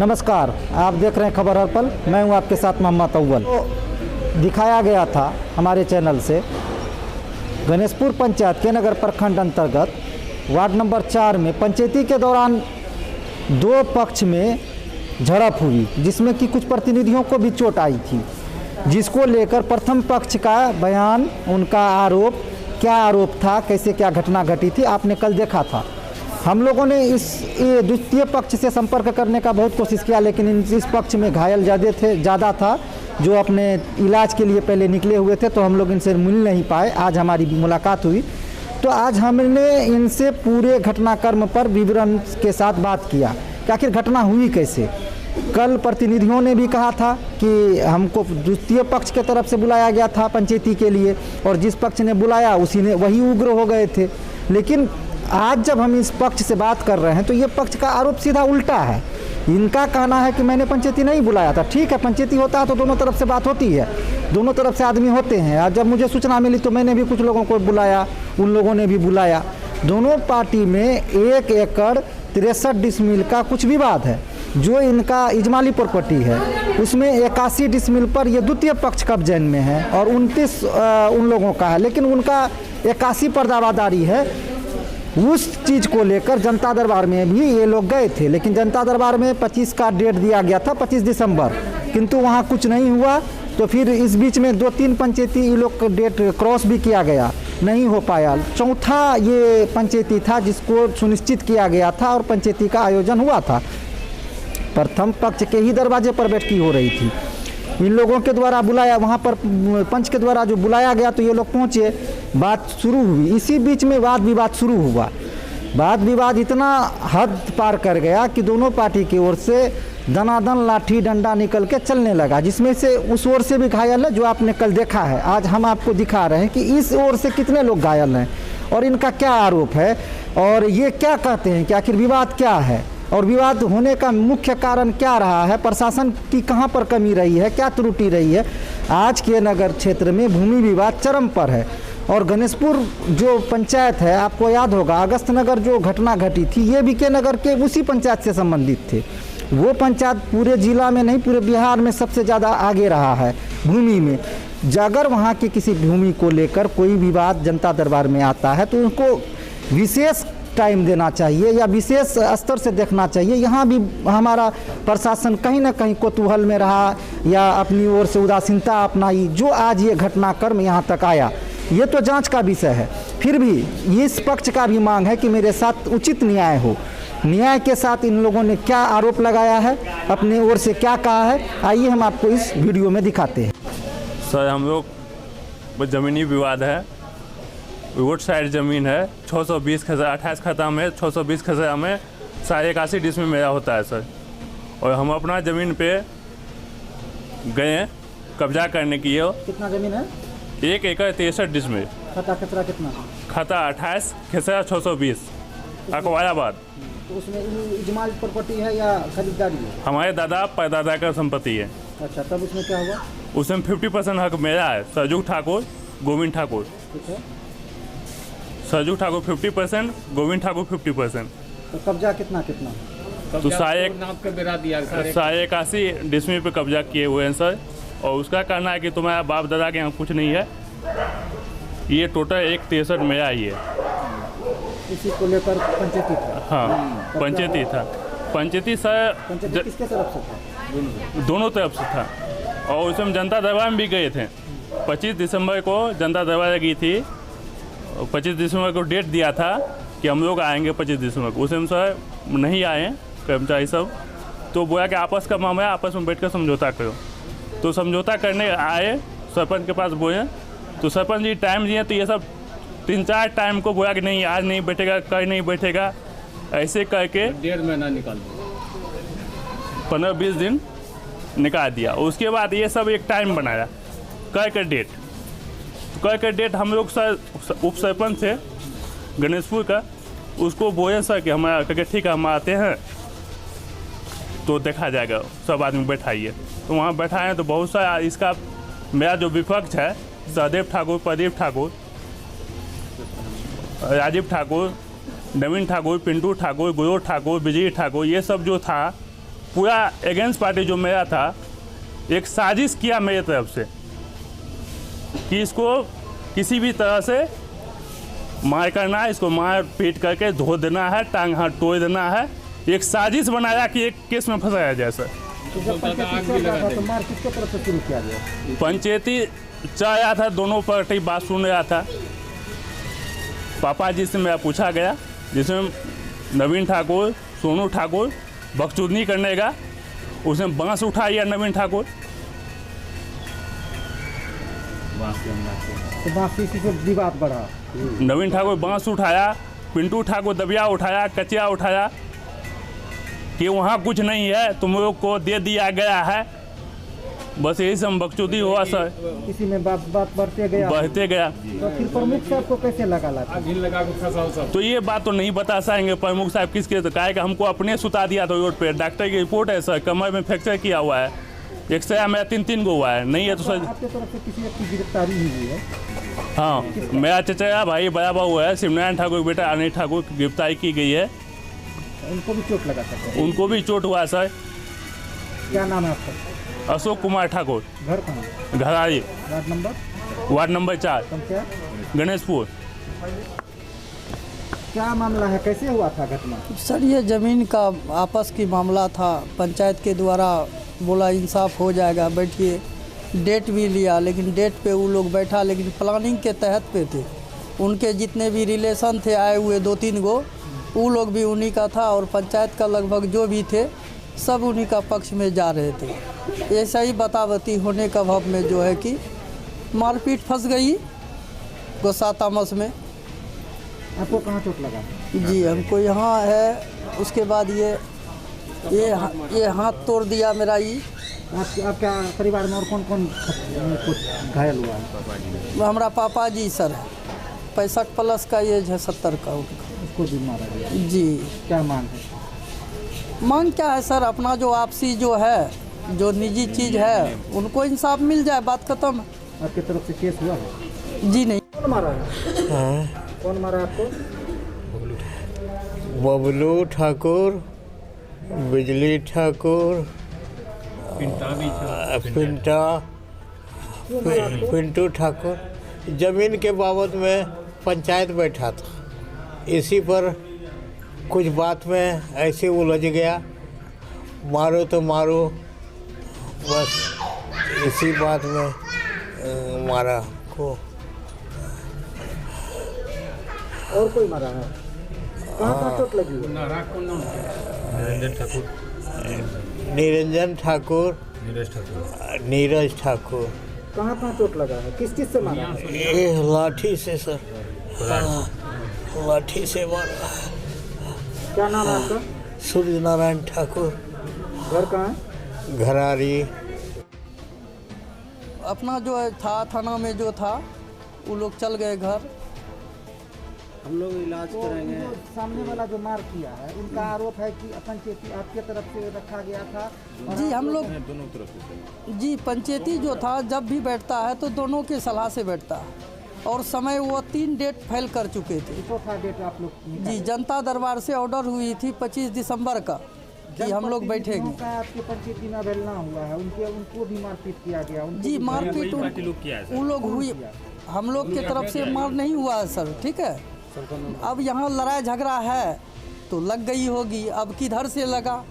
नमस्कार, आप देख रहे हैं खबर हर पल। मैं हूं आपके साथ मोहम्मद अव्वल। तो दिखाया गया था हमारे चैनल से गणेशपुर पंचायत के नगर प्रखंड अंतर्गत वार्ड नंबर 4 में पंचायती के दौरान दो पक्ष में झड़प हुई, जिसमें कि कुछ प्रतिनिधियों को भी चोट आई थी, जिसको लेकर प्रथम पक्ष का बयान, उनका आरोप, क्या आरोप था, कैसे क्या घटना घटी थी, आपने कल देखा था। हम लोगों ने इस द्वितीय पक्ष से संपर्क करने का बहुत कोशिश किया, लेकिन इस पक्ष में घायल ज़्यादा था, जो अपने इलाज के लिए पहले निकले हुए थे, तो हम लोग इनसे मिल नहीं पाए। आज हमारी मुलाकात हुई, तो आज हमने इनसे पूरे घटनाक्रम पर विवरण के साथ बात किया कि आखिर घटना हुई कैसे। कल प्रतिनिधियों ने भी कहा था कि हमको द्वितीय पक्ष के तरफ से बुलाया गया था पंचायती के लिए, और जिस पक्ष ने बुलाया वही उग्र हो गए थे। लेकिन आज जब हम इस पक्ष से बात कर रहे हैं तो ये पक्ष का आरोप सीधा उल्टा है। इनका कहना है कि मैंने पंचायती नहीं बुलाया था। ठीक है, पंचायती होता है तो दोनों तरफ से बात होती है, दोनों तरफ से आदमी होते हैं। और जब मुझे सूचना मिली तो मैंने भी कुछ लोगों को बुलाया, उन लोगों ने भी बुलाया। दोनों पार्टी में 1 एकड़ 63 डिसमिल का कुछ विवाद है, जो इनका इजमाली प्रॉपर्टी है, उसमें 81 डिसमिल पर ये द्वितीय पक्ष कब्जे में है और 29 उन लोगों का है। लेकिन उनका 81 पर दावादारी है। उस चीज़ को लेकर जनता दरबार में भी ये लोग गए थे, लेकिन जनता दरबार में 25 का डेट दिया गया था, 25 दिसंबर, किंतु वहाँ कुछ नहीं हुआ। तो फिर इस बीच में 2-3 पंचायती ये लोग का डेट क्रॉस भी किया गया, नहीं हो पाया। चौथा ये पंचायती था जिसको सुनिश्चित किया गया था और पंचायती का आयोजन हुआ था। प्रथम पक्ष के ही दरवाजे पर बैठकी हो रही थी। इन लोगों के द्वारा बुलाया, वहाँ पर पंच के द्वारा जो बुलाया गया, तो ये लोग पहुँचे, बात शुरू हुई। इसी बीच में वाद विवाद शुरू हुआ। वाद विवाद इतना हद पार कर गया कि दोनों पार्टी की ओर से दनादन लाठी डंडा निकल के चलने लगा, जिसमें से उस ओर से भी घायल है, जो आपने कल देखा है। आज हम आपको दिखा रहे हैं कि इस ओर से कितने लोग घायल हैं और इनका क्या आरोप है और ये क्या कहते हैं कि आखिर विवाद क्या है और विवाद होने का मुख्य कारण क्या रहा है, प्रशासन की कहां पर कमी रही है, क्या त्रुटि रही है। आज के नगर क्षेत्र में भूमि विवाद चरम पर है। और गणेशपुर जो पंचायत है, आपको याद होगा अगस्त नगर जो घटना घटी थी, ये बीके नगर के उसी पंचायत से संबंधित थे। वो पंचायत पूरे जिला में नहीं, पूरे बिहार में सबसे ज़्यादा आगे रहा है भूमि में। अगर वहाँ की किसी भूमि को लेकर कोई विवाद जनता दरबार में आता है तो उनको विशेष टाइम देना चाहिए या विशेष स्तर से देखना चाहिए। यहाँ भी हमारा प्रशासन कहीं ना कहीं कोतूहल में रहा या अपनी ओर से उदासीनता अपनाई, जो आज ये घटनाक्रम यहाँ तक आया। ये तो जांच का विषय है। फिर भी इस पक्ष का भी मांग है कि मेरे साथ उचित न्याय हो। न्याय के साथ इन लोगों ने क्या आरोप लगाया है, अपने ओर से क्या कहा है, आइए हम आपको इस वीडियो में दिखाते हैं। सर, हम लोग ज़मीनी विवाद है, रोड साइड ज़मीन है, 620 खज़ा 28 खता में 620 खज़ा में 81 डिसमिल मेरा होता है सर। और हम अपना ज़मीन पे गए कब्जा करने की। कितना ज़मीन है? 1 एकड़ 63 डिसमिल। खता खतरा कितना? खता 28 खसरा 620 अकवायाबाद। तो उसमें इजमाल प्रॉपर्टी है या खरीदारी है? हमारे दादा परदादा का संपत्ति है। अच्छा, तब उसमें क्या हुआ? उसमें 50% हक मेरा है, सरजुग ठाकुर, गोविंद ठाकुर। ठीक है। सरजुग ठाकुर 50%, गोविंद ठाकुर 50%। तो कब्जा कितना? तो 81 डिसमिल पे कब्जा किए हुए हैं सर। और उसका कहना है कि तुम्हारा बाप दादा के यहाँ कुछ नहीं है, ये टोटल 163 मेरा ही है। इसी को लेकर पंचायती था? हाँ, पंचायती था। पंचायती सर किसके तरफ से था? दोनों तरफ से था। और उसमें जनता दरबार में भी गए थे। 25 दिसंबर को जनता दरबार गई थी। 25 दिसंबर को डेट दिया था कि हम लोग आएंगे 25 दिसंबर को। उसमें सर नहीं आए कर्मचारी सब, तो बोला कि आपस का मामला है, आपस में बैठ कर समझौता करो। तो समझौता करने आए, सरपंच के पास बोले, तो सरपंच जी टाइम दिए, तो ये सब 3-4 टाइम को बोला कि नहीं आज नहीं बैठेगा, कल नहीं बैठेगा, ऐसे करके 1.5 महीना निकाल दिया, 15-20 दिन निकाल दिया। उसके बाद ये सब एक टाइम बनाया, कल का डेट। कल का डेट हम लोग सर उप सरपंच थे गणेशपुर का, उसको बोले सर कि हमारा करके ठीक है हम आते हैं तो देखा जाएगा, सब आदमी बैठाइए। तो वहाँ बैठाएँ तो बहुत सारा इसका मेरा जो विपक्ष है, सहदेव ठाकुर, प्रदीप ठाकुर, राजीव ठाकुर, नवीन ठाकुर, पिंटू ठाकुर, गुरु ठाकुर, विजय ठाकुर, ये सब जो था पूरा अगेंस्ट पार्टी जो मेरा था, एक साजिश किया मेरे तरफ से कि इसको किसी भी तरह से मार करना है, इसको मार पीट करके धो देना है, टांग हाथ तोड़ देना है। एक साजिश बनाया कि एक केस में फंसाया जाए सर। तो जब पंचायती चल रहा था तो मार किसके तरफ से शुरू किया गया? पंचायती चल रहा था, दोनों पार्टी बात सुन रहा था। पापा जी से मेरा पूछा गया, जिसमें नवीन ठाकुर, सोनू ठाकुर बकचोदनी करने का, उसने बांस उठाया नवीन ठाकुर। तो बात इसी से विवाद बढ़ा। नवीन ठाकुर बांस उठाया, पिंटू ठाकुर दबिया उठाया, कचिया उठाया कि वहाँ कुछ नहीं है, तुम लोग को दे दिया गया है। बस यही सब बकचोदी हुआ सर। इसी में बात बढ़ते गया। तो फिर प्रमुख साहब को कैसे लगा? तो ये बात तो नहीं बता सकेंगे प्रमुख साहब किसके, तो कहा कि हमको अपने सुता दिया था रोड पे। डॉक्टर की रिपोर्ट है सर, कमर में फ्रैक्चर किया हुआ है, एक्सरे मेरा 3 गो हुआ है। नहीं है तो सर आपके तरफ से किसी की गिरफ्तारी हुई है? हाँ, मेरा चचेरा भाई बड़ा बहू है शिवनारायण ठाकुर के बेटा अनिल ठाकुर की गिरफ्तारी की गई है। उनको भी चोट लगा सकते हैं? उनको भी चोट हुआ सर। क्या नाम है आपका? अशोक कुमार ठाकुर, घर कहाँ? घरारी, वार्ड नंबर 4, पंचायत गणेशपुर। क्या मामला है, कैसे हुआ था घटना? सर ये ज़मीन का आपस की मामला था। पंचायत के द्वारा बोला इंसाफ हो जाएगा, बैठिए। डेट भी लिया, लेकिन डेट पे वो लोग बैठा, लेकिन प्लानिंग के तहत पे थे। उनके जितने भी रिलेशन थे आए हुए 2-3 गो, वो लोग भी उन्हीं का था, और पंचायत का लगभग जो भी थे सब उन्हीं का पक्ष में जा रहे थे। ऐसा ही बतावती होने का भाव में जो है कि मारपीट फंस गई गुस्सा तामस में। आपको कहाँ चोट लगा? जी हमको यहाँ है, उसके बाद ये हाथ तोड़ दिया मेरा। ये आपका परिवार में और कौन कौन कुछ घायल हुआ है? हमारा पापा जी सर है, 65 प्लस का एज है, 70 का उनका। उसको भी मारा गया? जी। क्या मांग है? मांग क्या है सर, अपना जो आपसी जो है, जो निजी चीज़ है, उनको इंसाफ मिल जाए, बात खत्म। आपकी तरफ से केस हुआ है? जी नहीं। कौन मारा है? कौन मारा आपको? बबलू ठाकुर, बिजली ठाकुर, पिंटू ठाकुर। जमीन के बाबत में पंचायत बैठा था, इसी पर कुछ बात में ऐसे उलझ गया, मारो तो मारो, बस इसी बात में मारा को। और कोई मारा है? कहाँ चोट लगी? निरंजन ठाकुर, नीरज ठाकुर। कहाँ चोट लगा है? किस चीज़ से मारा है? ये लाठी से सर, लाठी से मारा। क्या नाम है आपका? सूर्य नारायण ठाकुर। घर कहाँ है? घरारी। अपना जो है था थाना में जो था, वो लोग चल गए घर। हम लोग इलाज कराएंगे। जो सामने वाला जो मार किया है, उनका आरोप है कि पंचायती आपके तरफ से रखा गया था। जी हम लोग दोनों तरफ से। जी पंचायती जो था जब भी बैठता है तो दोनों के सलाह से बैठता है, और समय वो 3 डेट फाइल कर चुके थे। चौथा डेट आप लोग? जी जनता दरबार से ऑर्डर हुई थी 25 दिसंबर का कि हम लोग बैठेंगे। आपके पंचायती में अवहेलना हुआ है, उनको भी मारपीट किया गया? जी मारपीट उन लोग हुई, हम लोग की तरफ से मार नहीं हुआ है सर, ठीक है। अब यहाँ लड़ाई झगड़ा है तो लग गई होगी, अब किधर से लगा,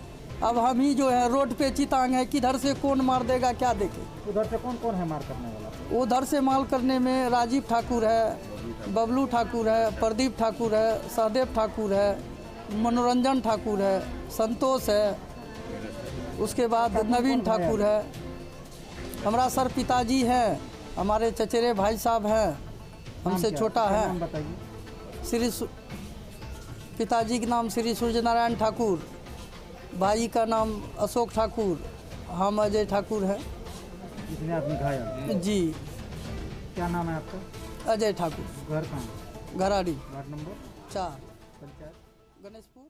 अब हम ही जो है रोड पे चितांग है, किधर से कौन मार देगा क्या देखे। उधर से कौन कौन है मार करने वाला? उधर से मार करने में राजीव ठाकुर है, बबलू ठाकुर है, प्रदीप ठाकुर है, सहदेव ठाकुर है, मनोरंजन ठाकुर है, संतोष है, उसके बाद नवीन ठाकुर है। हमारा सर पिताजी हैं, हमारे चचेरे भाई साहब हैं, हमसे छोटा है। पिताजी का नाम श्री सूर्य नारायण ठाकुर, भाई का नाम अशोक ठाकुर, हम अजय ठाकुर हैं। इतने आदमी घायल? जी। क्या नाम है आपका? अजय ठाकुर। घर कहाँ? घराड़ी, वार्ड नंबर 4, पंचायत गणेशपुर।